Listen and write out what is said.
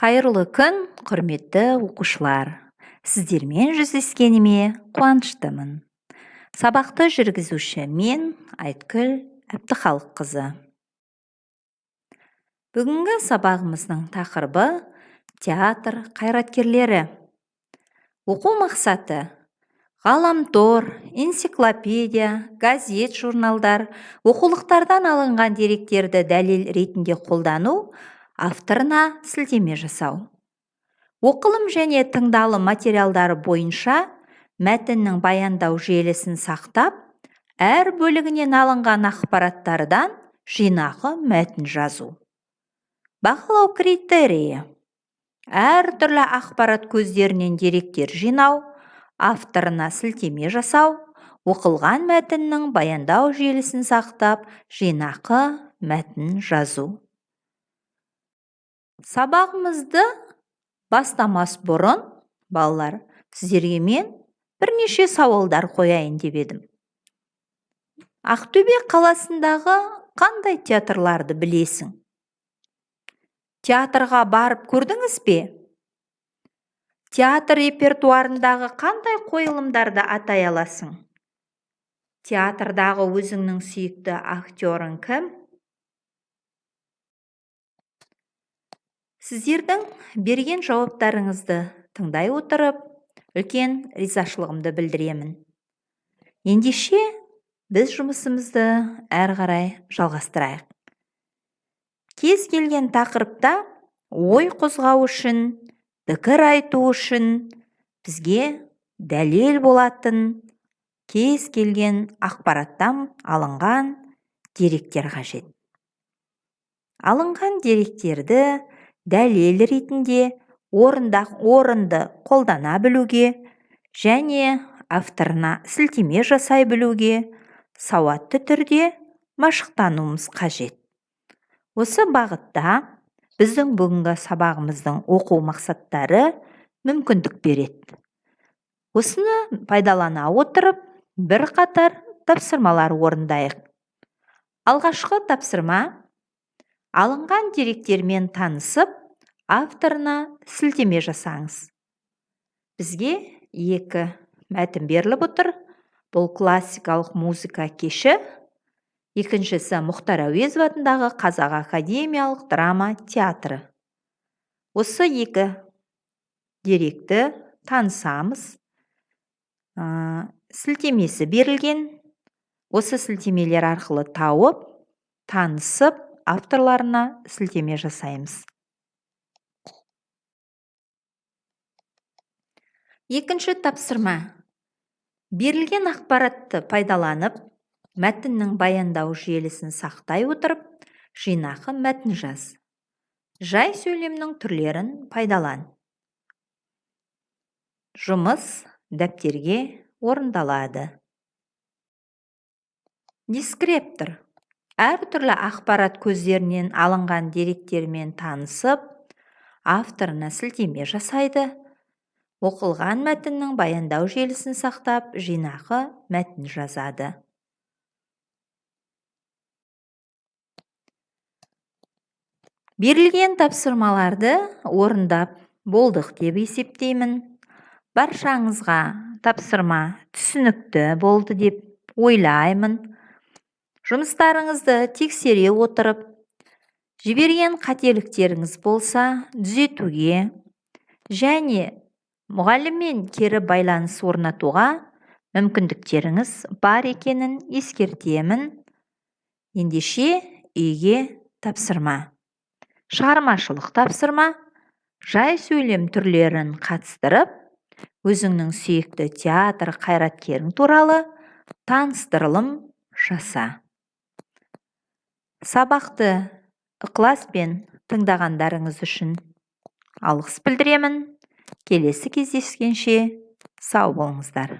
Қайырлы күн, құрметті оқушылар. Сіздермен жүздескеніме қуаныштымын. Сабақты жүргізуші мен Айткүл Әбдіхалыққызы. Бүгінгі сабағымыздың тақырыбы театр қайраткерлері. Оқу мақсаты: ғаламтор, энциклопедия, газет, журналдар, оқулықтардан алынған деректерді дәлел ретінде қолдану, авторына сілтеме жасау. Оқылым және тыңдалым материалдары бойынша мәтіннің баяндау желісін сақтап, әр бөлігінен алынған ақпараттардан жинақы мәтін жазу. Бағалау критерийі: әр түрлі ақпарат көздерінен деректер жинау, авторына сілтеме жасау, оқылған мәтіннің баяндау желісін сақтап, жинақы мәтін жазу. Сабағымызды бастамас бұрын, балалар, сіздерге мен бірнеше сауалдар қояйын деп едім. Ақтөбе қаласындағы қандай театрларды білесің? Театрға барып көрдіңіз бе? Театр репертуарындағы қандай қойылымдарды атай аласың? Театрдағы өзіңнің сүйікті актерің кім? Сіздердің берген жауаптарыңызды тыңдай отырып, үлкен ризашылығымды білдіремін. Ендеше біз жұмысымызды әрі қарай жалғастырайық. Кез келген тақырыпта ой қозғау үшін, пікір айту үшін бізге дәлел болатын кез келген ақпараттан алынған деректер қажет. Алынған деректерді дәлел ретінде орынды қолдана білуге және авторына сілтеме жасай білуге сауатты түрде машықтануымыз қажет. Осы бағытта біздің бүгінгі сабағымыздың оқу мақсаттары мүмкіндік береді. Осыны пайдалана отырып, бір қатар тапсырмалар орындайық. Алғашқы тапсырма: алынған деректермен танысып, авторына сілтеме жасаңыз. Бізге екі мәтін беріліп отыр. Бұл классикалық музыка кеші, екіншісі Мұхтар Әуезов атындағы Қазақ академиялық драма театры. Осы екі деректі танысамыз. Сілтемесі берілген. Осы сілтемелер арқылы тауып, танысып, авторларына сілтеме жасаймыз. Екінші тапсырма: берілген ақпаратты пайдаланып, мәтіннің баяндау желісін сақтай отырып, жинақы мәтін жаз. Жай сөйлемнің түрлерін пайдалан. Жұмыс дәптерге орындалады. Дескриптор: әр түрлі ақпарат көздерінен алынған деректермен танысып, авторына сілтеме жасайды. Оқылған мәтіннің баяндау желісін сақтап, жинақы мәтін жазады. Берілген тапсырмаларды орындап болдық деп есептеймін. Баршаңызға тапсырма түсінікті болды деп ойлаймын. Жұмыстарыңызды тексере отырып, жіберген қателіктеріңіз болса түзетуге және мұғаліммен кері байланыс орнатуға мүмкіндіктеріңіз бар екенін ескертемін. Ендеше үйге тапсырма: шығармашылық тапсырма, жай сөйлем түрлерін қатыстырып, өзіңнің сүйікті театр қайраткерің туралы таныстырылым жаса. Сабақты ықыласпен тыңдағандарыңыз үшін алғыс білдіремін. Келесі кездескенше сау болыңыздар.